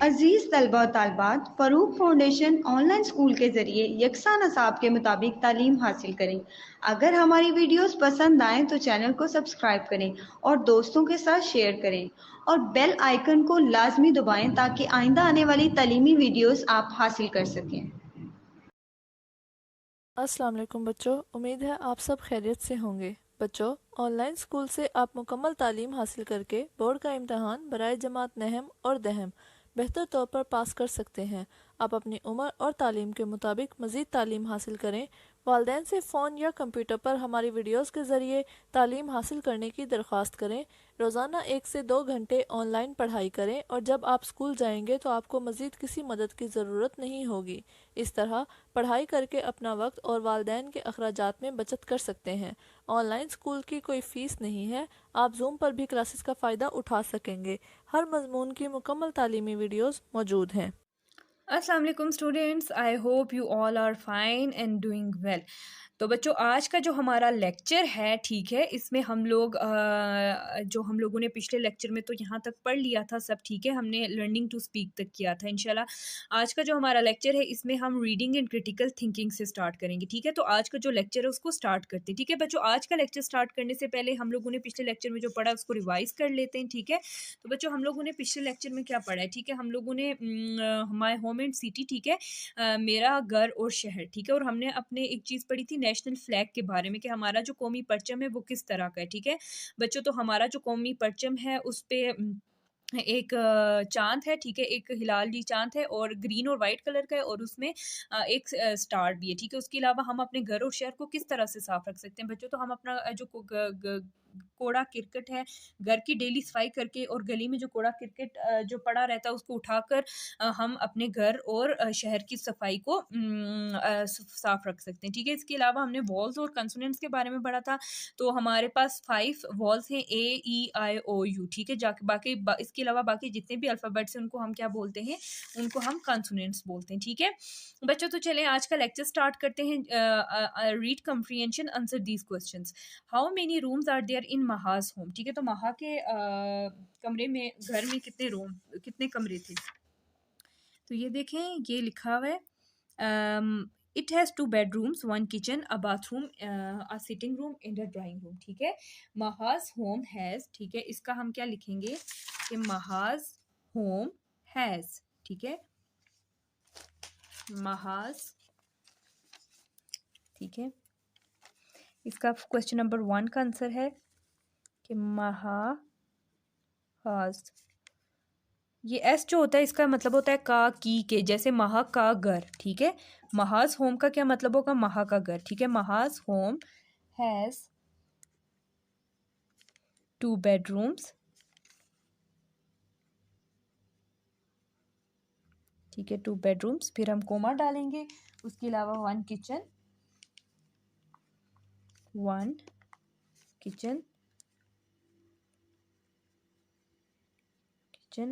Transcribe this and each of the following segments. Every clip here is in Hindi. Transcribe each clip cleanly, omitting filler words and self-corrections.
अजीज़ तलबा और तालबात, फ़रूक फाउंडेशन ऑनलाइन स्कूल के ज़रिए यकसा नसाब के मुताबिक तालीम हासिल करें। अगर हमारी वीडियोस पसंद आएँ तो चैनल को सब्सक्राइब करें और दोस्तों के साथ शेयर करें और बेल आइकन को लाजमी दबाएं ताकि आइंदा आने वाली तालीमी वीडियोस आप हासिल कर सकें। अस्सलाम वालेकुम बच्चों, उम्मीद है आप सब खैरियत से होंगे। बच्चों, ऑनलाइन स्कूल से आप मुकम्मल तालीम हासिल करके बोर्ड का इम्तहान बराए जमात नहम और दहम बेहतर तौर पर पास कर सकते हैं। आप अपनी उम्र और तालीम के मुताबिक मज़ीद तालीम हासिल करें। वालिदैन से फ़ोन या कंप्यूटर पर हमारी वीडियोस के ज़रिए तालीम हासिल करने की दरख्वास्त करें। रोज़ाना 1 से 2 घंटे ऑनलाइन पढ़ाई करें और जब आप स्कूल जाएंगे तो आपको मज़ीद किसी मदद की ज़रूरत नहीं होगी। इस तरह पढ़ाई करके अपना वक्त और वालिदैन के अखराजात में बचत कर सकते हैं। ऑनलाइन स्कूल की कोई फ़ीस नहीं है। आप जूम पर भी क्लासेस का फ़ायदा उठा सकेंगे। हर मजमून की मुकम्मल तालीमी वीडियोस मौजूद हैं। अस्सलाम वालेकुम students, I hope you all are fine and doing well. तो बच्चों, आज का जो हमारा लेक्चर है, ठीक है, इसमें हम लोग जो हम लोगों ने पिछले लेक्चर में तो यहाँ तक पढ़ लिया था सब, ठीक है, हमने लर्निंग टू स्पीक तक किया था। इंशाल्लाह आज का जो हमारा लेक्चर है इसमें हम रीडिंग एंड क्रिटिकल थिंकिंग से स्टार्ट करेंगे, ठीक है। तो आज का जो लेक्चर है उसको स्टार्ट करते हैं, ठीक है बच्चों। आज का लेक्चर स्टार्ट करने से पहले हम लोगों ने पिछले लेक्चर में जो पढ़ा उसको रिवाइज कर लेते हैं, ठीक है। तो बच्चों, हम लोगों ने पिछले लेक्चर में क्या पढ़ा है, ठीक है। हम लोगों ने हमारे होम एंड सिटी, ठीक है, मेरा घर और शहर, ठीक है। और हमने अपने एक चीज़ पढ़ी थी नेशनल फ्लैग के बारे में कि हमारा जो कौमी परचम है वो किस तरह का है, ठीक है बच्चों। तो हमारा जो कौमी परचम है उस पे एक चाँद है, ठीक है, एक हिलाली चाँद है और ग्रीन और वाइट कलर का है और उसमें एक स्टार भी है, ठीक है। उसके अलावा हम अपने घर और शहर को किस तरह से साफ रख सकते हैं बच्चों। तो हम अपना जो कूड़ा किरकट है, घर की डेली सफाई करके और गली में जो कूड़ा किरकट जो पड़ा रहता है उसको उठाकर हम अपने घर और शहर की सफाई को साफ रख सकते हैं, ठीक है। इसके अलावा हमने वॉल्स और कंसोनेंट्स के बारे में पढ़ा था। तो हमारे पास 5 वॉल्स हैं, A, E, I, O, U, ठीक है। जाके बाकी इसके अलावा बाकी जितने भी अल्फ़ाबेट्स हैं उनको हम क्या बोलते हैं, उनको हम कंसोनेंट्स बोलते हैं, ठीक है बच्चों। तो चलें आज का लेक्चर स्टार्ट करते हैं। Read comprehension, answer these questions. How many rooms are there in Maha's home, ठीक है। तो महा के कमरे में, घर में कितने रूम, कितने कमरे थे। तो ये देखें, ये लिखा हुआ है it has 2 bedrooms, 1 kitchen, a bathroom, a sitting room and a drawing room, ठीक है। महाज होम हैज़, ठीक है, इसका हम क्या लिखेंगे कि महाज होम हैज़, ठीक है, महाज, ठीक है। इसका क्वेश्चन नंबर 1 का आंसर है कि महाज, ये एस जो होता है इसका मतलब होता है का, की, के, जैसे महा का घर, ठीक है। महाज होम का क्या मतलब होगा, महा का घर, ठीक है। महाज होम हैज 2 bedrooms, ठीक है, 2 bedrooms, फिर हम कोमा डालेंगे। उसके अलावा 1 kitchen, 1 kitchen,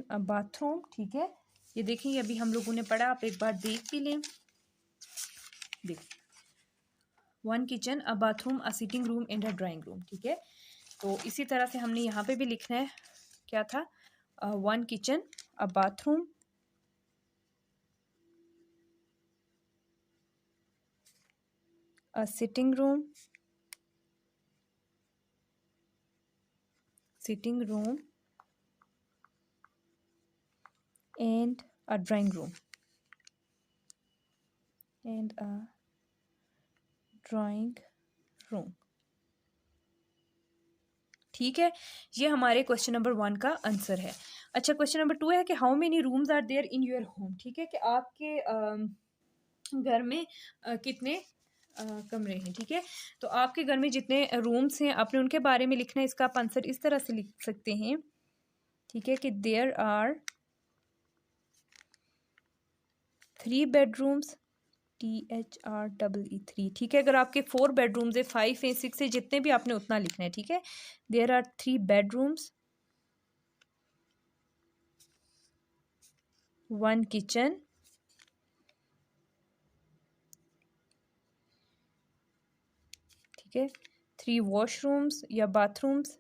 a bathroom, ठीक है। ये देखें, ये अभी हम लोगों ने पढ़ा, आप एक बार देख भी लें। देख, 1 kitchen, a bathroom, a sitting room and a drawing room, ठीक है। तो इसी तरह से हमने यहाँ पे भी लिखना है, क्या था, 1 kitchen, a bathroom, a sitting room and a drawing room ठीक है। ये हमारे क्वेश्चन नंबर 1 का आंसर है। अच्छा, क्वेश्चन नंबर 2 है कि how many rooms are there in your home, ठीक है, कि आपके घर में कितने कमरे हैं, ठीक है। तो आपके घर में जितने रूम्स हैं आपने उनके बारे में लिखना है। इसका आप आंसर इस तरह से लिख सकते हैं, ठीक है, कि देयर आर 3 bedrooms, THREE, ठीक है। अगर आपके 4 bedrooms है, 5 है, 6 है, जितने भी आपने उतना लिखना है, ठीक है। देयर आर 3 bedrooms, 1 kitchen, ठीक है, 3 washrooms या bathrooms,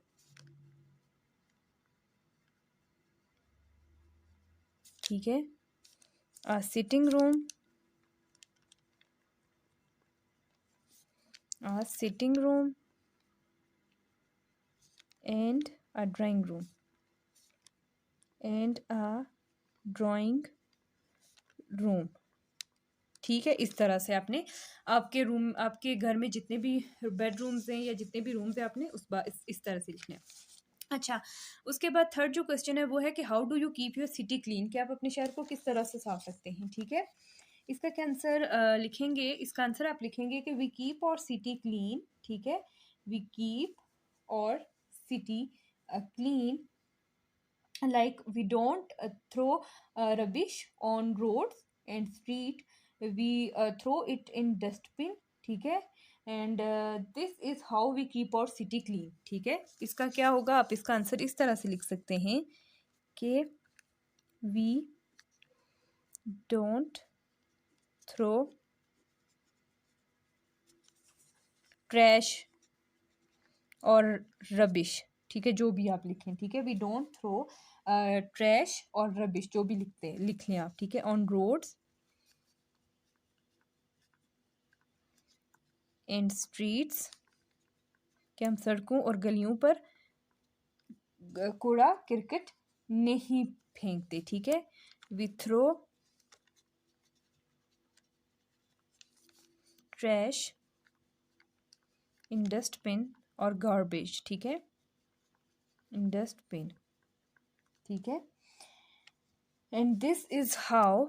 ठीक है, a sitting room, a sitting room and a drawing room and a drawing room। ठीक है, इस तरह से आपने आपके रूम, आपके घर में जितने भी बेडरूम्स हैं या जितने भी रूम्स हैं आपने इस तरह से लिखना है। अच्छा, उसके बाद थर्ड जो क्वेश्चन है वो है कि how do you keep your city clean, कि आप अपने शहर को किस तरह से साफ रखते हैं। ठीक है, इसका क्या आंसर लिखेंगे, इसका आंसर आप लिखेंगे कि we keep our city clean. ठीक है, we keep our city clean like we don't throw rubbish on roads and street, we throw it in dustbin। ठीक है, and this is how we keep our city clean. ठीक है, इसका क्या होगा, आप इसका आंसर इस तरह से लिख सकते हैं कि वी डोंट थ्रो ट्रैश और रबिश। ठीक है, जो भी आप लिखें। ठीक है, वी डोंट थ्रो ट्रैश और रबिश, जो भी लिख लें आप। ठीक है, ऑन रोड्स एंड स्ट्रीट्स, कि हम सड़कों और गलियों पर कूड़ा करकट नहीं फेंकते। ठीक है, we throw trash in dustbin और गार्बेज। ठीक है, इन डस्टबिन। ठीक है, and this is how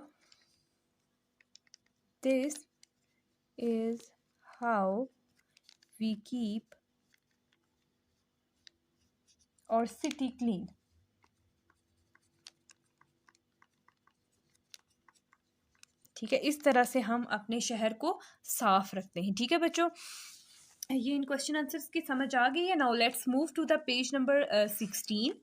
we keep our city clean. ठीक है, इस तरह से हम अपने शहर को साफ रखते हैं। ठीक है बच्चों, ये इन क्वेश्चन आंसर्स की समझ आ गई है। Now let's move to the page number 16।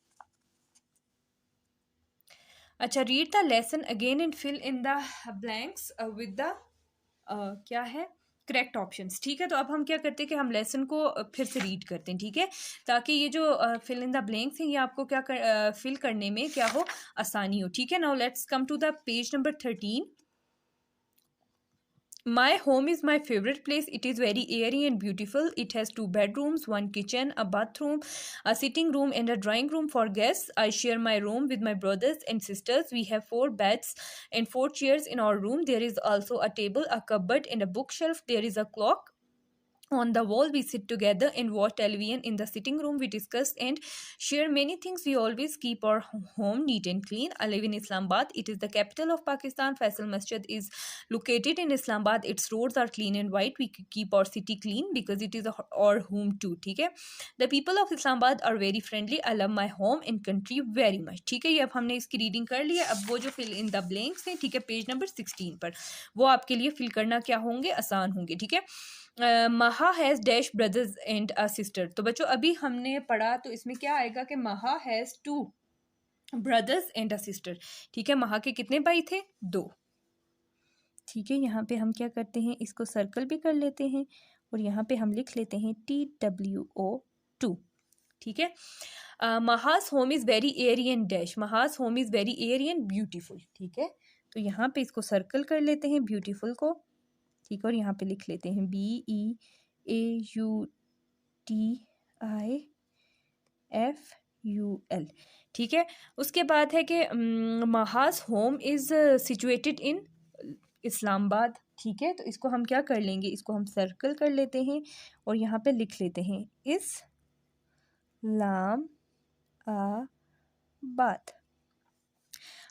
अच्छा, read the lesson again and fill in the blanks with the क्या है, करेक्ट ऑप्शंस। ठीक है, तो अब हम क्या करते हैं कि हम लेसन को फिर से रीड करते हैं। ठीक है, ताकि ये जो फिल इन द ब्लैंक्स हैं ये आपको क्या फिल करने में क्या हो, आसानी हो। ठीक है, now let's come to the page number 13। My home is my favorite place. It is very airy and beautiful. It has 2 bedrooms, 1 kitchen, a bathroom, a sitting room, and a drawing room for guests. I share my room with my brothers and sisters. We have 4 beds and 4 chairs in our room. There is also a table, a cupboard, and a bookshelf. There is a clock on the wall. We sit together and watch television. In the sitting room we discuss and share many things. We always keep our home neat and clean. I live in Islamabad. It is the capital of Pakistan. Faisal Masjid is located in Islamabad. Its roads are clean and white. We keep our city clean because it is our home too। ठीक है, the people of Islamabad are very friendly. I love my home and country very much। ठीक है, ये अब हमने इसकी रीडिंग कर ली है। अब वो जो फिल इन द ब्लैंक्स हैं, ठीक है, पेज नंबर 16 पर, वो आपके लिए फिल करना क्या होंगे, आसान होंगे। ठीक है, महा has dash brothers and a sister. तो बच्चों अभी हमने पढ़ा, तो इसमें क्या आएगा कि महा has 2 brothers and a sister. ठीक है, महा के कितने भाई थे, 2। ठीक है, यहाँ पे हम क्या करते हैं, इसको सर्कल भी कर लेते हैं और यहाँ पे हम लिख लेते हैं TWO2। ठीक है, Maha's home is very airy and dash. Maha's home is very airy and beautiful. ठीक है, तो यहाँ पे इसको सर्कल कर लेते हैं ब्यूटीफुल को। ठीक है, और यहाँ पे लिख लेते हैं BEAUTIFUL। ठीक है, उसके बाद है कि Maha's home is situated in Islamabad. ठीक है, तो इसको हम क्या कर लेंगे, इसको हम सर्कल कर लेते हैं और यहाँ पे लिख लेते हैं इस्लामाबाद।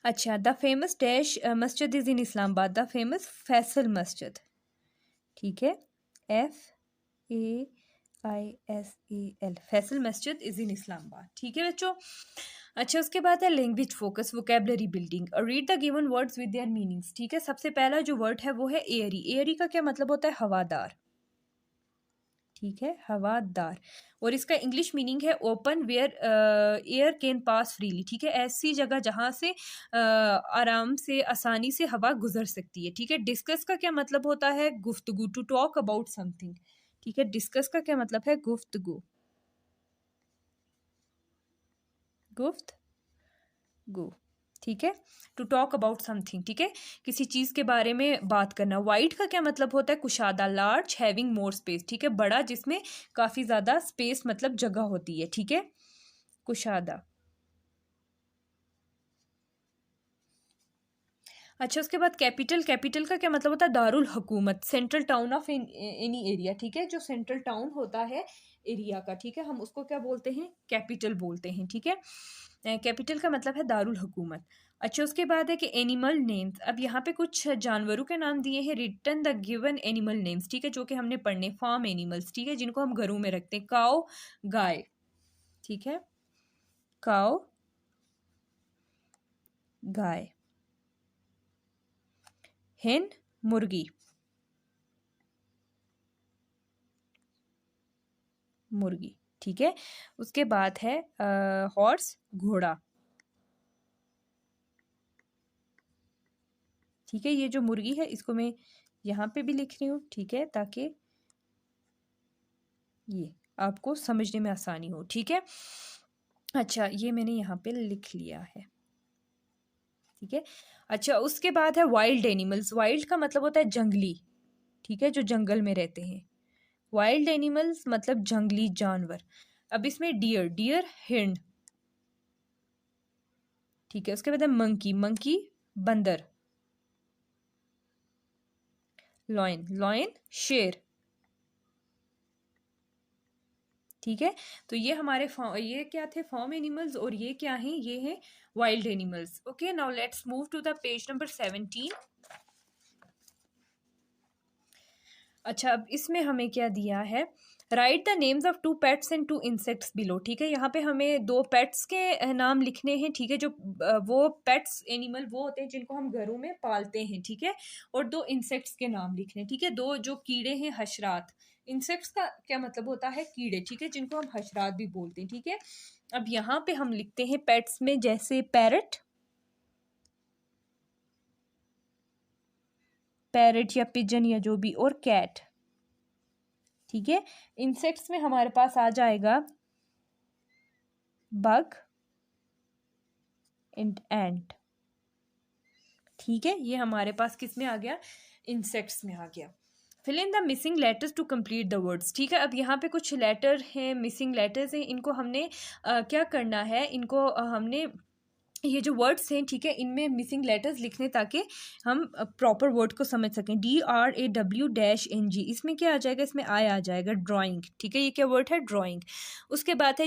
अच्छा, द फेमस डैश मस्जिद is in Islamabad. The famous Faisal मस्जिद। ठीक है, FAISAL, फैसल मस्जिद इज़ इन इस्लामाबाद। ठीक है बच्चों, अच्छा उसके बाद है language focus, vocabulary building. Read the given words with their meanings. ठीक है, सबसे पहला जो वर्ड है वो है एयरी। एयरी का क्या मतलब होता है, हवादार। ठीक है, हवादार, और इसका इंग्लिश मीनिंग है open where air can pass freely. ठीक है, ऐसी जगह जहाँ से आराम से, आसानी से हवा गुजर सकती है। ठीक है, डिस्कस का क्या मतलब होता है, गुफ्तगू, टू टॉक अबाउट समथिंग। ठीक है, डिस्कस का क्या मतलब है, गुफ्तगू, गुफ्तगू। ठीक है, टू टॉक अबाउट समथिंग, ठीक है, किसी चीज़ के बारे में बात करना। वाइड का क्या मतलब होता है? कुशादा, लार्ज हैविंग मोर स्पेस, ठीक है, बड़ा जिसमें काफ़ी ज़्यादा स्पेस मतलब जगह होती है, ठीक है, कुशादा। अच्छा, उसके बाद कैपिटल, कैपिटल का क्या मतलब होता है? दारुल हुकूमत, central town of any area, ठीक है, जो सेंट्रल टाउन होता है एरिया का, ठीक है, हम उसको क्या बोलते हैं? कैपिटल बोलते हैं, ठीक है। कैपिटल का मतलब है दारुल हुकूमत। अच्छा, उसके बाद है कि एनिमल नेम्स। अब यहाँ पे कुछ जानवरों के नाम दिए हैं, written the given animal names, ठीक है, जो कि हमने पढ़ने, फार्म एनिमल्स, ठीक है, जिनको हम घरों में रखते हैं। काऊ, गाय, ठीक है, काऊ, गाय। हेन, मुर्गी, मुर्गी, ठीक है। उसके बाद है हॉर्स, घोड़ा, ठीक है। ये जो मुर्गी है इसको मैं यहाँ पे भी लिख रही हूँ, ठीक है, ताकि ये आपको समझने में आसानी हो, ठीक है। अच्छा, ये मैंने यहाँ पे लिख लिया है, ठीक है। अच्छा, उसके बाद है वाइल्ड एनिमल्स। वाइल्ड का मतलब होता है जंगली, ठीक है, जो जंगल में रहते हैं। वाइल्ड एनिमल्स मतलब जंगली जानवर। अब इसमें डियर, डियर हिरण, ठीक है। उसके बाद है मंकी, मंकी बंदर। लॉयन, लॉयन शेर, ठीक है। तो ये हमारे ये क्या थे? फॉर्म एनिमल्स, और ये क्या हैं? ये हैं wild animals. Okay, now let's move to the page number 17। अच्छा, अब इसमें हमें क्या दिया है? Write the names of 2 pets and 2 insects below, ठीक है। यहाँ पे हमें 2 पेट्स के नाम लिखने हैं, ठीक है, जो वो पेट्स एनिमल वो होते हैं जिनको हम घरों में पालते हैं, ठीक है, और 2 इंसेक्ट्स के नाम लिखने, ठीक है। 2 जो कीड़े हैं, हशरात। इंसेक्ट्स का क्या मतलब होता है? कीड़े, ठीक है, जिनको हम हशरात भी बोलते हैं, ठीक है। अब यहाँ पे हम लिखते हैं पेट्स में, जैसे पैरट, पैरट या पिजन या जो भी, और कैट, ठीक है। इंसेक्ट्स में हमारे पास आ जाएगा बग एंड एंट, ठीक है। ये हमारे पास किस में आ गया? इंसेक्ट्स में आ गया। Fill in the missing letters to complete the words, ठीक है। अब यहाँ पे कुछ लेटर हैं, मिसिंग लेटर्स हैं, इनको हमने क्या करना है? इनको हमने ये जो वर्ड्स हैं, ठीक है, इनमें मिसिंग लेटर्स लिखने, ताकि हम प्रॉपर वर्ड को समझ सकें। DRAW-NG, इसमें क्या आ जाएगा? इसमें आई आ जाएगा, ड्राइंग, ठीक है। ये क्या वर्ड है? ड्राइंग। उसके बाद है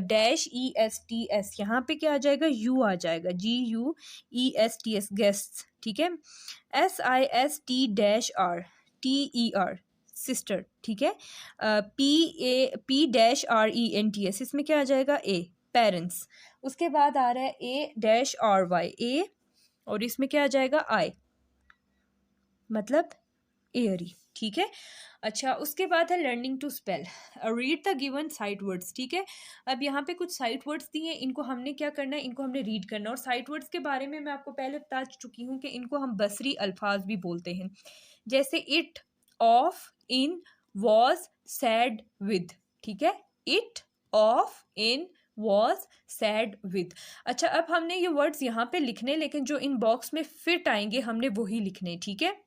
GESTS, यहाँ पे क्या आ जाएगा? यू आ जाएगा, GUESTS, गेस्ट्स, ठीक है। SIST-R, TER, सिस्टर, ठीक है। PRENTS, इसमें क्या आ जाएगा? ए, पेरेंट्स। उसके बाद आ रहा है A-RY, ए, और इसमें क्या आ जाएगा? आई, मतलब एयरी, ठीक है। अच्छा, उसके बाद है learning to spell. Read the given sight words, ठीक है। अब यहाँ पे कुछ साइट वर्ड्स दिए हैं, इनको हमने क्या करना है? इनको हमने रीड करना। और साइट वर्ड्स के बारे में मैं आपको पहले बता चुकी हूँ कि इनको हम बसरी अल्फाज भी बोलते हैं, जैसे it, of, in, was, sad, with, ठीक है। It, of, in, was, sad, with. अच्छा, अब हमने ये वर्ड्स यहाँ पे लिखने, लेकिन जो इन बॉक्स में फिट आएंगे हमने वही लिखने, ठीक है।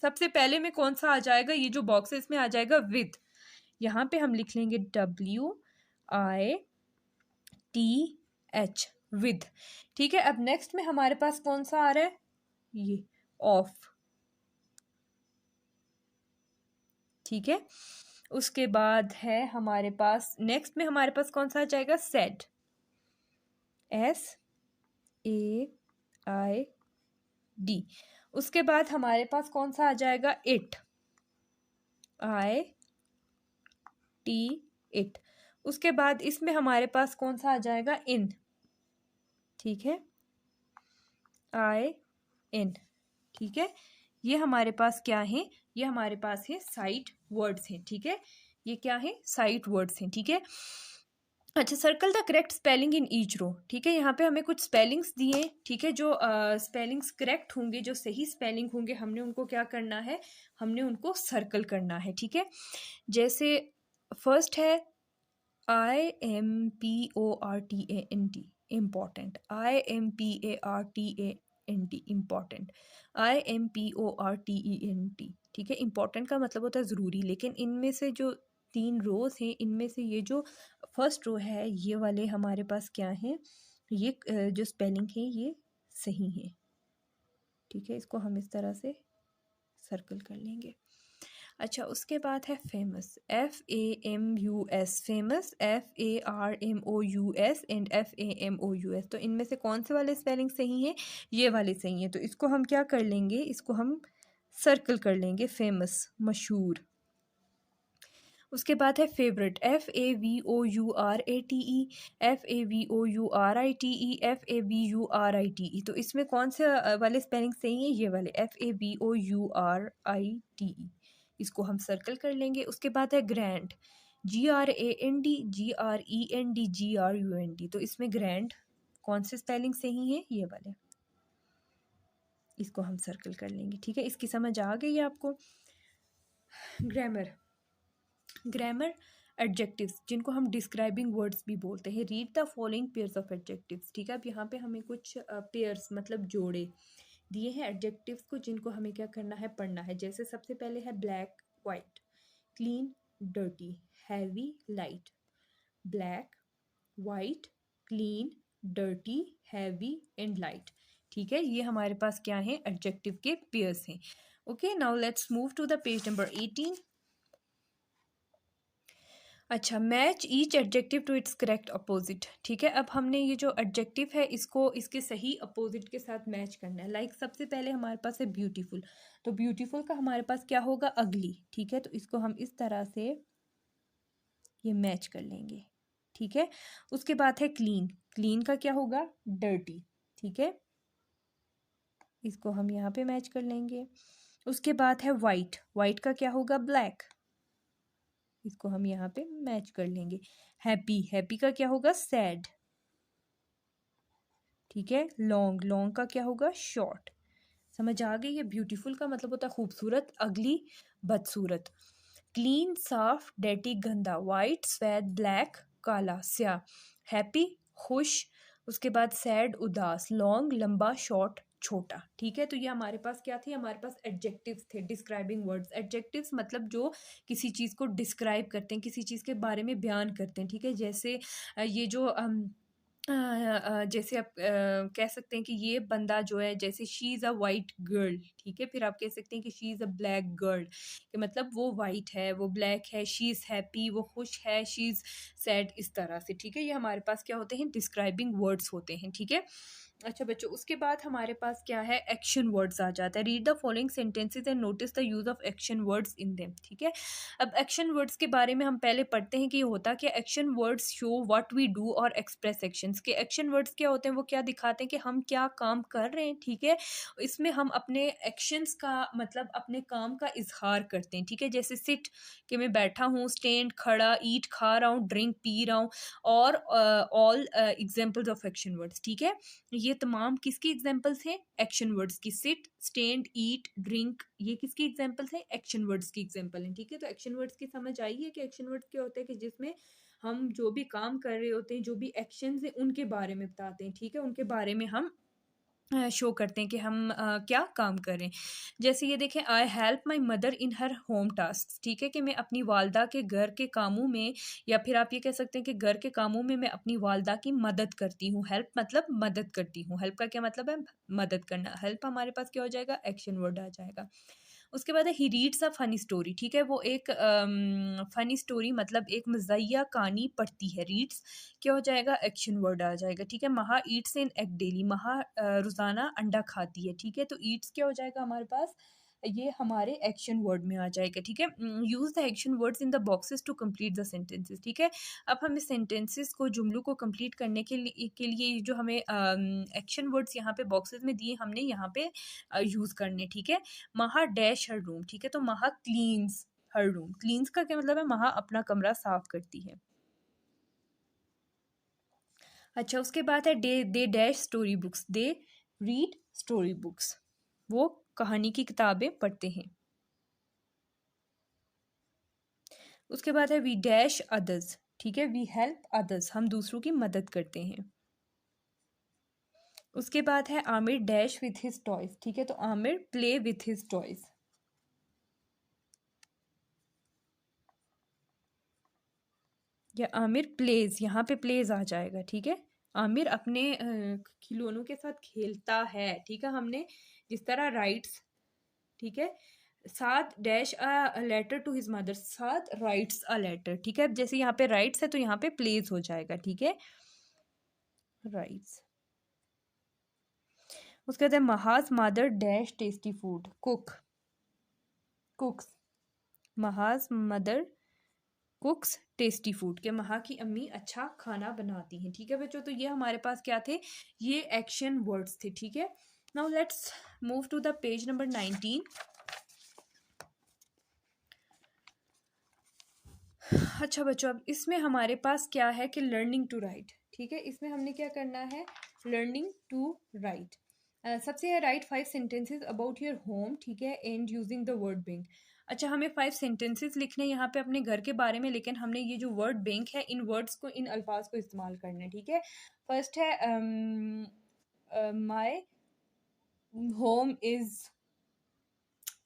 सबसे पहले में कौन सा आ जाएगा? ये जो बॉक्स है इसमें आ जाएगा विद। यहाँ पे हम लिख लेंगे WITH, विद, ठीक है। अब नेक्स्ट में हमारे पास कौन सा आ रहा है? ये ऑफ, ठीक है। उसके बाद है हमारे पास नेक्स्ट में हमारे पास कौन सा आ जाएगा? Said, SAID। उसके बाद हमारे पास कौन सा आ जाएगा? इट, IT, उसके बाद इसमें हमारे पास कौन सा आ जाएगा? इन, ठीक है, IN, ठीक है। ये हमारे पास क्या है? ये हमारे पास है साइट वर्ड्स हैं, ठीक है। ये क्या है? साइट वर्ड्स हैं, ठीक है। अच्छा, circle the correct spelling in each row, ठीक है। यहाँ पे हमें कुछ स्पेलिंग्स दिए, ठीक है, जो स्पेलिंग्स करेक्ट होंगे, जो सही स्पेलिंग होंगे, हमने उनको क्या करना है? हमने उनको सर्कल करना है, ठीक है। जैसे फर्स्ट है IMPORTANT, important, IMPARTANT, important, IMPORTENT, ठीक है। इम्पॉर्टेंट का मतलब होता है ज़रूरी, लेकिन इनमें से जो 3 रोज़ हैं, इनमें से ये जो फर्स्ट रो है, ये वाले हमारे पास क्या हैं, ये जो स्पेलिंग है ये सही है, ठीक है। इसको हम इस तरह से सर्कल कर लेंगे। अच्छा, उसके बाद है famous, FAMUS, famous, FARMOUS and FAMOUS। तो इनमें से कौन से वाले स्पेलिंग सही हैं? ये वाले सही हैं। तो इसको हम क्या कर लेंगे, इसको हम सर्कल कर लेंगे, फेमस, मशहूर। उसके बाद है फेवरेट, FAVOURATE, FAVOURITE, FAVURITE। तो इसमें कौन से वाले स्पेलिंग सही है? ये वाले, FAVOURITE। इसको हम सर्कल कर लेंगे। उसके बाद है ग्रैंड, GRAND, GREND, GRUND। तो इसमें ग्रैंड कौन से स्पेलिंग सही है? ये वाले, इसको हम सर्कल कर लेंगे, ठीक है। इसकी समझ आ गई आपको। ग्रामर, ग्रामर एडजेक्टिव्स, जिनको हम डिस्क्राइबिंग वर्ड्स भी बोलते हैं। Read the following pairs of adjectives, ठीक है। अब यहाँ पे हमें कुछ पेयर्स मतलब जोड़े दिए हैं एडजेक्टिव्स को, जिनको हमें क्या करना है, पढ़ना है। जैसे सबसे पहले है black, white, clean, dirty, heavy, light. Black, white, clean, dirty, heavy and light, ठीक है। ये हमारे पास क्या है, एडजेक्टिव के पेयर्स हैं। Okay, now let's move to the page number 18। अच्छा, match each adjective to its correct opposite, ठीक है। अब हमने ये जो एडजेक्टिव है, इसको इसके सही अपोजिट के साथ मैच करना है। लाइक सबसे पहले हमारे पास है ब्यूटीफुल, तो ब्यूटीफुल का हमारे पास क्या होगा, अगली, ठीक है। तो इसको हम इस तरह से ये मैच कर लेंगे, ठीक है। उसके बाद है क्लीन, क्लीन का क्या होगा, डर्टी, ठीक है। इसको हम यहाँ पे मैच कर लेंगे। उसके बाद है वाइट, वाइट का क्या होगा, ब्लैक, इसको हम यहाँ पे मैच कर लेंगे। हैप्पी, हैप्पी का क्या होगा, सैड, ठीक है। लॉन्ग, लॉन्ग का क्या होगा, शॉर्ट। समझ आ गई? ये ब्यूटीफुल का मतलब होता है खूबसूरत, अगली, बदसूरत। क्लीन, साफ, डर्टी, गंदा। वाइट, सफेद, ब्लैक, काला, स्याह। हैप्पी, खुश। उसके बाद सैड, उदास। लॉन्ग, लंबा, शॉर्ट, छोटा, ठीक है। तो ये हमारे पास क्या थे, हमारे पास एडजेक्टिव्स थे, डिस्क्राइबिंग वर्ड्स। एडजेक्टिव्स मतलब जो किसी चीज़ को डिस्क्राइब करते हैं, किसी चीज़ के बारे में बयान करते हैं, ठीक है। जैसे ये जो जैसे आप कह सकते हैं कि ये बंदा जो है, जैसे she is a white girl, ठीक है। फिर आप कह सकते हैं कि she is a black girl, कि मतलब वो वाइट है, वो ब्लैक है। शी इज़ हैप्पी, वो खुश है। शी इज़ सैड, इस तरह से, ठीक है। ये हमारे पास क्या होते हैं, डिस्क्राइबिंग वर्ड्स होते हैं, ठीक है। अच्छा बच्चों, उसके बाद हमारे पास क्या है, एक्शन वर्ड्स आ जाता है। Read the following sentences and notice the use of action words in them, ठीक है। अब एक्शन वर्ड्स के बारे में हम पहले पढ़ते हैं कि ये होता क्या। Action words show what we do और एक्सप्रेस एक्शंस के। एक्शन वर्ड्स क्या होते हैं, वो क्या दिखाते हैं कि हम क्या काम कर रहे हैं, ठीक है। इसमें हम अपने एक्शंस का मतलब अपने काम का इजहार करते हैं, ठीक है। जैसे सिट, कि मैं बैठा हूँ। स्टैंड, खड़ा। ईट, खा रहा हूँ। ड्रिंक, पी रहा हूँ। और all examples of action words, ठीक है। ये तमाम किसकी एग्जाम्पल्स हैं, एक्शन वर्ड्स की। सिट, स्टैंड, ईट, ड्रिंक, ये किसकी एग्जाम्पल्स हैं, एक्शन वर्ड्स की एग्जाम्पल हैं, ठीक है। तो एक्शन वर्ड्स की समझ आई है कि एक्शन वर्ड्स क्या होते हैं, कि जिसमें हम जो भी काम कर रहे होते हैं, जो भी एक्शंस हैं, उनके बारे में बताते हैं, ठीक है। उनके बारे में हम शो करते हैं कि हम क्या काम करें। जैसे ये देखें, I help my mother in her home task, ठीक है। कि मैं अपनी वालदा के घर के कामों में, या फिर आप ये कह सकते हैं कि घर के कामों में मैं अपनी वालदा की मदद करती हूँ। हेल्प मतलब मदद करती हूँ। हेल्प का क्या मतलब है, मदद करना। हेल्प हमारे पास क्या हो जाएगा, एक्शन वर्ड आ जाएगा। उसके बाद है he reads a funny story, ठीक है। वो एक फनी स्टोरी मतलब एक मज़ाहिया कहानी पढ़ती है। रीड्स क्या हो जाएगा, एक्शन वर्ड आ जाएगा, ठीक है। महा ईट्स एन एग डेली, महा रोज़ाना अंडा खाती है, ठीक है। तो ईट्स क्या हो जाएगा हमारे पास, ये हमारे एक्शन वर्ड में आ जाएगा, ठीक है। Use the action words in the boxes to complete the sentences, ठीक है। अब हमें सेंटेंसेस को, जुमलों को कंप्लीट करने के लिए जो हमें एक्शन वर्ड्स यहाँ पे बॉक्सेस में दिए, हमने यहाँ पे यूज़ करने, ठीक है। महा डैश हर रूम, ठीक है। तो महा क्लीन्स हर रूम। क्लीन्स का क्या मतलब है, महा अपना कमरा साफ करती है। अच्छा, उसके बाद है they dash story books, they read story books, वो कहानी की किताबें पढ़ते हैं। उसके बाद है वी डैश अदर्स, ठीक है। वी हेल्प अदर्स, हम दूसरों की मदद करते हैं। उसके बाद है Aamir dash with his toys, ठीक है, तो Aamir play with his toys. या आमिर प्लेज, यहाँ पे प्लेज आ जाएगा, ठीक है। आमिर अपने खिलौनों के साथ खेलता है, ठीक है। हमने जिस तरह राइट्स, ठीक है, साथ dash a letter to his mother, साथ राइट्स अ लेटर, ठीक है। अब जैसे यहाँ पे राइट्स है तो यहाँ पे प्लेज हो जाएगा, ठीक है, राइट्स। उसके बाद है Maha's mother dash tasty food, cooks, Maha's mother cooks tasty food, के महा की अम्मी अच्छा खाना बनाती हैं, ठीक है बच्चों। तो ये हमारे पास क्या थे, ये एक्शन वर्ड्स थे, ठीक है। Now let's move to the page number 19। अच्छा बच्चों, अब इसमें हमारे पास क्या है कि लर्निंग टू राइट, ठीक है। इसमें हमने क्या करना है, लर्निंग टू राइट। सबसे है write 5 sentences about your home, ठीक है, and using the word bank. अच्छा, हमें 5 सेंटेंसेस लिखने यहाँ पे अपने घर के बारे में, लेकिन हमने ये जो वर्ड बैंक है इन वर्ड्स को, इन अल्फाज को इस्तेमाल करना है, ठीक है। फर्स्ट है माई होम इज,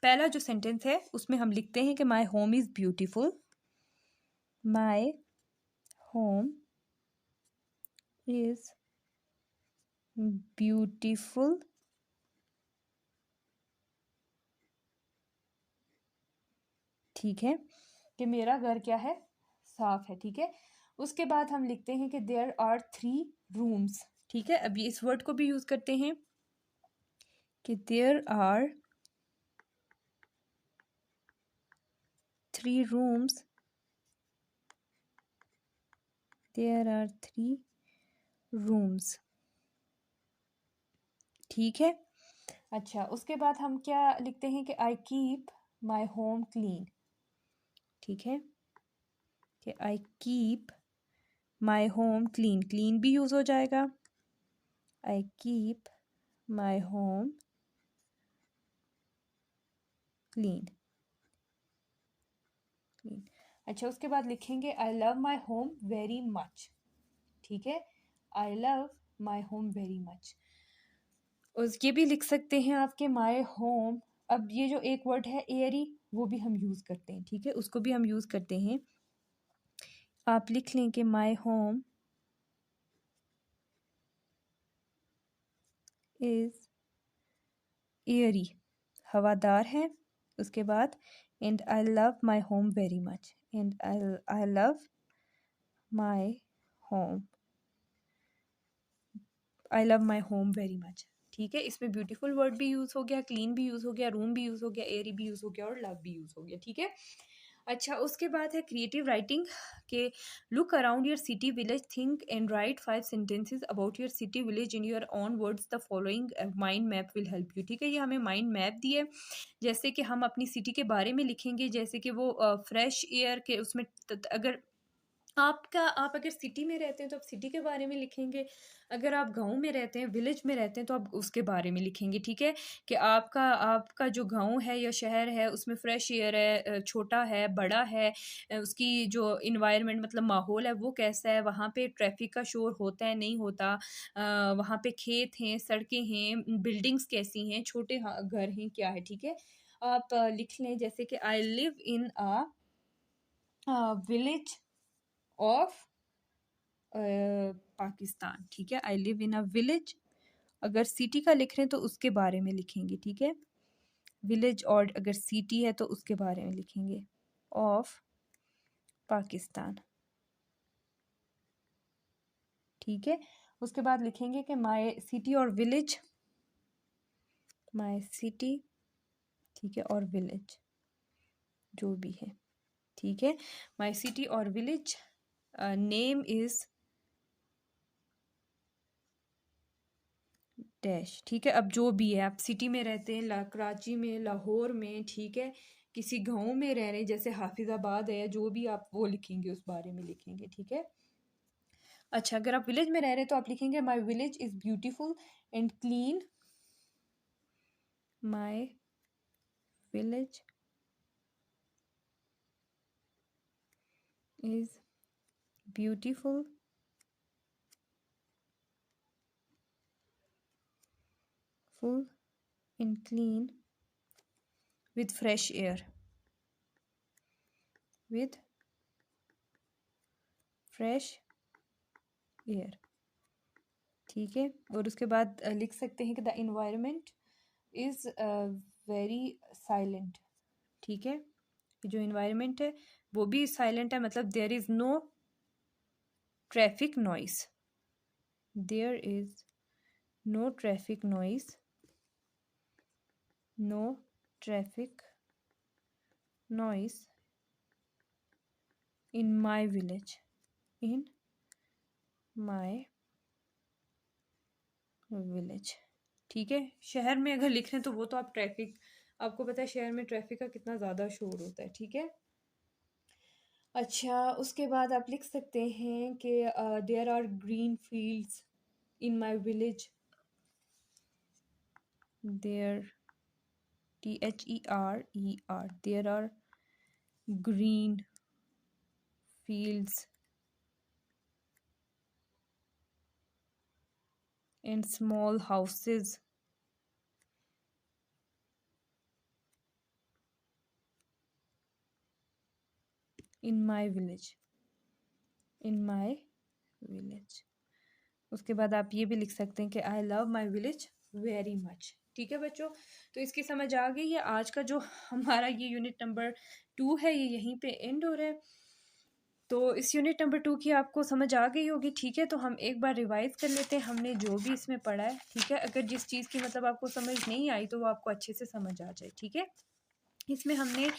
पहला जो सेंटेंस है उसमें हम लिखते हैं कि my home is beautiful, my home is beautiful, ठीक है, कि मेरा घर क्या है, साफ है, ठीक है। उसके बाद हम लिखते हैं कि देयर आर 3 रूम्स, ठीक है। अभी इस वर्ड को भी यूज करते हैं कि there are 3 rooms, there are 3 rooms, ठीक है। अच्छा, उसके बाद हम क्या लिखते हैं कि I keep my home clean, ठीक है, कि I keep my home clean, clean भी यूज हो जाएगा, I keep my home clean, clean. अच्छा, उसके बाद लिखेंगे I love my home very much, ठीक है, I love my home very much. उसके भी लिख सकते हैं आपके माई होम, अब ये जो एक वर्ड है एयरी, वो भी हम यूज़ करते हैं, ठीक है, उसको भी हम यूज़ करते हैं। आप लिख लें कि माई होम इज़ एयरी, हवादार है। उसके बाद and I love my home very much, and I love my home, I love my home very much, ठीक है। इसमें ब्यूटीफुल वर्ड भी यूज़ हो गया, क्लीन भी यूज़ हो गया, रूम भी यूज़ हो गया, एयरी भी यूज़ हो गया और लव भी यूज़ हो गया, ठीक है। अच्छा, उसके बाद है क्रिएटिव राइटिंग के look around your city village, think and right 5 sentences about your city village in your own words, the following mind map will help you, ठीक है। ये हमें माइंड मैप दिए, जैसे कि हम अपनी सिटी के बारे में लिखेंगे, जैसे कि वो फ्रेश एयर के उसमें अगर आप अगर सिटी में रहते हैं तो आप सिटी के बारे में लिखेंगे, अगर आप गांव में रहते हैं, विलेज में रहते हैं, तो आप उसके बारे में लिखेंगे, ठीक है। कि आपका आपका जो गांव है या शहर है उसमें फ्रेश एयर है, छोटा है, बड़ा है, उसकी जो इन्वायरमेंट मतलब माहौल है वो कैसा है, वहाँ पे ट्रैफिक का शोर होता है नहीं होता, वहाँ पे खेत हैं, सड़कें हैं, बिल्डिंग्स कैसी हैं, छोटे घर हैं, क्या है, ठीक है। आप लिख लें जैसे कि I live in a village of Pakistan, ठीक है, I live in a village. अगर सिटी का लिख रहे हैं तो उसके बारे में लिखेंगे, ठीक है, विलेज, और अगर सिटी है तो उसके बारे में लिखेंगे, ऑफ पाकिस्तान, ठीक है। उसके बाद लिखेंगे कि माय सिटी और विलेज, माय सिटी, ठीक है, और विलेज जो भी है, ठीक है, माय सिटी और विलेज नेम इज डैश, ठीक है। अब जो भी है, आप सिटी में रहते हैं, कराची में, लाहौर में, ठीक है, किसी गांव में रह रहे हैं जैसे हाफिजाबाद है, जो भी आप वो लिखेंगे उस बारे में लिखेंगे, ठीक है। अच्छा, अगर आप विलेज में रह रहे हैं तो आप लिखेंगे my village is beautiful and clean, my village is beautiful full and clean with fresh air, with fresh air, ठीक है। और उसके बाद लिख सकते हैं कि the environment is very silent, ठीक है। जो इन्वायरमेंट है वो भी साइलेंट है, मतलब there is no traffic noise, there is no traffic noise, no traffic noise in my village, in my village, ठीक है। शहर में अगर लिख रहे हैं तो वो तो आप ट्रैफिक, आपको पता है शहर में ट्रैफिक का कितना ज़्यादा शोर होता है, ठीक है। अच्छा, उसके बाद आप लिख सकते हैं कि there are green fields in my village, there THERER, there are green fields and small houses in my village, in my village। उसके बाद आप ये भी लिख सकते हैं कि I love my village very much, ठीक है बच्चों। तो इसकी समझ आ गई है। आज का जो हमारा ये यूनिट नंबर 2 है ये यहीं पे एंड हो रहा है। तो इस यूनिट नंबर 2 की आपको समझ आ गई होगी, ठीक है। तो हम एक बार रिवाइज कर लेते हैं हमने जो भी इसमें पढ़ा है, ठीक है। अगर जिस चीज़ की मतलब आपको समझ नहीं आई तो वो आपको अच्छे से समझ आ जाए, ठीक है। इसमें हमने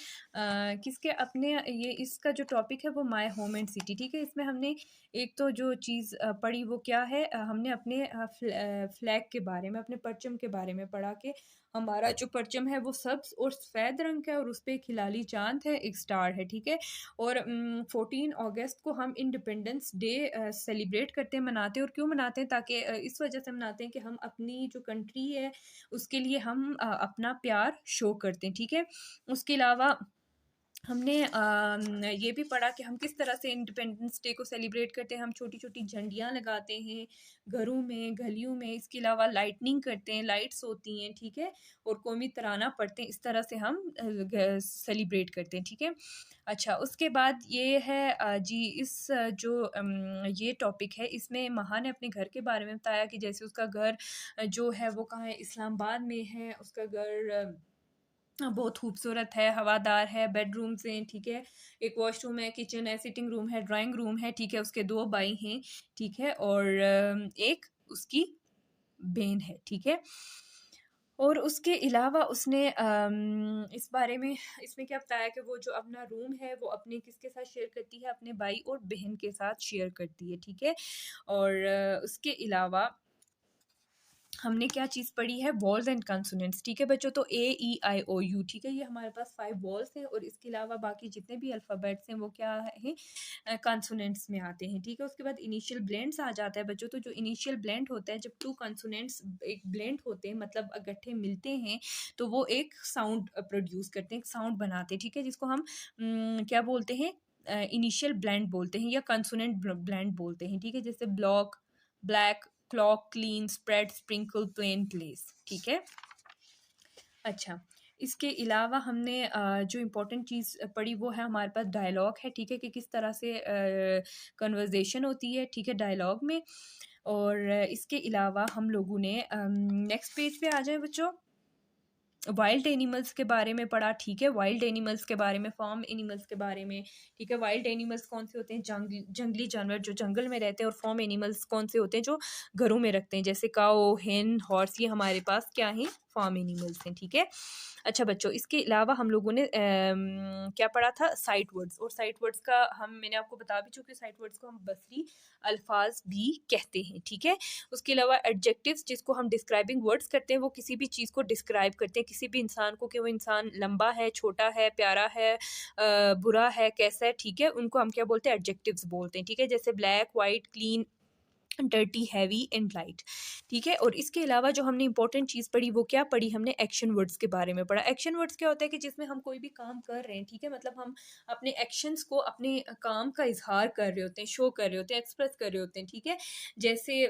किसके अपने ये इसका जो टॉपिक है वो माय होम एंड सिटी, ठीक है। इसमें हमने एक तो जो चीज़ पढ़ी वो क्या है, हमने अपने फ्लैग के बारे में, अपने परचम के बारे में पढ़ा कि हमारा जो परचम है वो सब्ज और सफ़ेद रंग का है और उस पर एक हिलाली चांद है, एक स्टार है, ठीक है। और 14 अगस्त को हम इंडिपेंडेंस डे सेलिब्रेट करते हैं, मनाते हैं। और क्यों मनाते हैं, ताकि इस वजह से मनाते हैं कि हम अपनी जो कंट्री है उसके लिए हम अपना प्यार शो करते हैं, ठीक है। उसके अलावा हमने ये भी पढ़ा कि हम किस तरह से इंडिपेंडेंस डे को सेलिब्रेट करते हैं। हम छोटी छोटी झंडियाँ लगाते हैं घरों में, गलियों में। इसके अलावा लाइटनिंग करते हैं, लाइट्स होती हैं, ठीक है। और कौमी तराना पढ़ते हैं। इस तरह से हम सेलिब्रेट करते हैं, ठीक है। अच्छा, उसके बाद ये है जी इस ये टॉपिक है, इसमें महा ने अपने घर के बारे में बताया कि जैसे उसका घर जो है वो कहाँ है, इस्लामाबाद में है। उसका घर बहुत खूबसूरत है, हवादार है, बेडरूम्स हैं, ठीक है। एक वॉशरूम है, किचन है, सिटिंग रूम है, ड्राइंग रूम है, ठीक है। उसके 2 भाई हैं, ठीक है। और एक उसकी बहन है, ठीक है। और उसके अलावा उसने इस बारे में इसमें क्या बताया कि वो जो अपना रूम है वो अपने किसके साथ शेयर करती है, अपने भाई और बहन के साथ शेयर करती है, ठीक है। और उसके अलावा हमने क्या चीज़ पढ़ी है, वॉल्स एंड कंसोनेंट्स, ठीक है बच्चों। तो AEIOU, ठीक है, ये हमारे पास 5 वॉल्स हैं। और इसके अलावा बाकी जितने भी अल्फ़ाबेट्स हैं वो क्या हैं, कंसोनेंट्स में आते हैं, ठीक है। उसके बाद इनिशियल ब्लेंड्स आ जाता है बच्चों। तो जो इनिशियल ब्लेंड होता है, जब 2 कंसोनेंट्स एक ब्लेंड होते हैं, मतलब इकट्ठे मिलते हैं, तो वो एक साउंड प्रोड्यूस करते हैं, एक साउंड बनाते हैं, ठीक है। जिसको हम क्या बोलते हैं, इनिशियल ब्लेंड बोलते हैं या कंसोनेंट ब्लेंड बोलते हैं, ठीक है। जैसे block, black, clock, clean, spread, sprinkle, plain, place, ठीक है। अच्छा, इसके अलावा हमने जो इम्पोर्टेंट चीज़ पढ़ी वो है हमारे पास डायलॉग है, ठीक है, कि किस तरह से कन्वर्सेशन होती है, ठीक है, डायलॉग में। और इसके अलावा हम लोगों ने नेक्स्ट पेज पे आ जाए बच्चों, वाइल्ड एनिमल्स के बारे में पढ़ा, ठीक है। वाइल्ड एनिमल्स के बारे में, फार्म एनिमल्स के बारे में, ठीक है। वाइल्ड एनिमल्स कौन से होते हैं, जंगली जानवर जो जंगल में रहते हैं। और फार्म एनिमल्स कौन से होते हैं, जो घरों में रखते हैं, जैसे काओ, हेन, हॉर्स। ये हमारे पास क्या है, फार्म एनिमल्स हैं, ठीक है। अच्छा बच्चों, इसके अलावा हम लोगों ने क्या पढ़ा था, साइट वर्ड्स। और साइट वर्ड्स का मैंने आपको बता भी चुकी, साइट वर्ड्स को हम बसरी अल्फाज भी कहते हैं, ठीक है। उसके अलावा एडजेक्टिव्स, जिसको हम डिस्क्राइबिंग वर्ड्स करते हैं, वो किसी भी चीज़ को डिस्क्राइब करते हैं, किसी भी इंसान को, कि वो इंसान लंबा है, छोटा है, प्यारा है, बुरा है, कैसा है, ठीक है। उनको हम क्या बोलते हैं, एडजेक्टिव्स बोलते हैं, ठीक है। जैसे black, white, clean, dirty, heavy and light. ठीक है, और इसके अलावा जो हमने इंपॉर्टेंट चीज़ पढ़ी वो क्या पढ़ी हमने, एक्शन वर्ड्स के बारे में पढ़ा। एक्शन वर्ड्स क्या होता है कि जिसमें हम कोई भी काम कर रहे हैं, ठीक है, मतलब हम अपने एक्शंस को, अपने काम का इजहार कर रहे होते हैं, शो कर रहे होते हैं, एक्सप्रेस कर रहे होते हैं। ठीक है, जैसे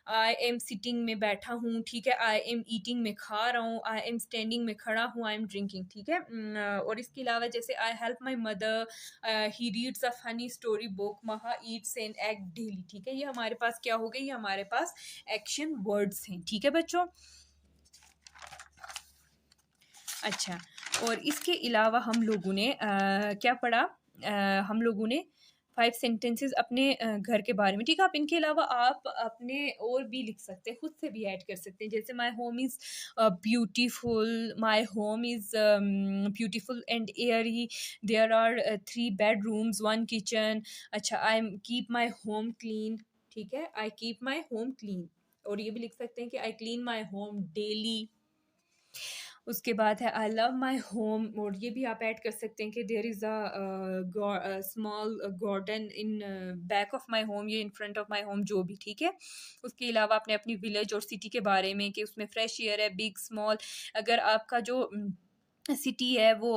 आई एम सिटिंग में बैठा हूँ, ठीक है, आई एम ईटिंग में खा रहा हूँ, आई एम स्टैंडिंग में खड़ा हूँ, आई एम ड्रिंकिंग। ठीक है, और इसके अलावा जैसे I help my mother, he reads a funny story book, महा ईट्स एन एग डेली। ठीक है, ये हमारे पास क्या हो गई, ये हमारे पास एक्शन वर्ड्स हैं। ठीक है बच्चों, अच्छा, और इसके अलावा हम लोगों ने क्या पढ़ा, हम लोगों ने 5 सेंटेंसेस अपने घर के बारे में। ठीक है, आप इनके अलावा आप अपने और भी लिख सकते हैं, खुद से भी ऐड कर सकते हैं। जैसे my home is beautiful, my home is beautiful and airy, there are 3 bedrooms, 1 kitchen. अच्छा, I keep my home clean. ठीक है, I keep my home clean. और ये भी लिख सकते हैं कि I clean my home daily. उसके बाद है आई लव माई होम, और ये भी आप ऐड कर सकते हैं कि there is a small garden in back of my home, ये in front of my home, जो भी। ठीक है, उसके अलावा आपने अपनी विलेज और सिटी के बारे में कि उसमें फ्रेश एयर है, बिग स्मॉल, अगर आपका जो सिटी है वो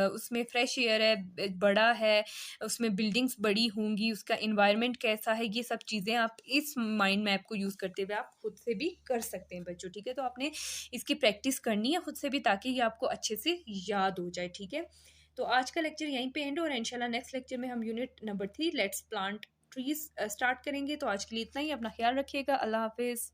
उसमें फ्रेश एयर है, बड़ा है, उसमें बिल्डिंग्स बड़ी होंगी, उसका इन्वायरमेंट कैसा है, ये सब चीज़ें आप इस माइंड मैप को यूज़ करते हुए आप खुद से भी कर सकते हैं बच्चों। ठीक है, तो आपने इसकी प्रैक्टिस करनी है खुद से भी, ताकि ये आपको अच्छे से याद हो जाए। ठीक है, तो आज का लेक्चर यहीं पे एंड, और इंशाल्लाह नेक्स्ट लेक्चर में हम unit number 3 let's plant trees start करेंगे। तो आज के लिए इतना ही, अपना ख्याल रखिएगा, अल्लाह हाफिज़।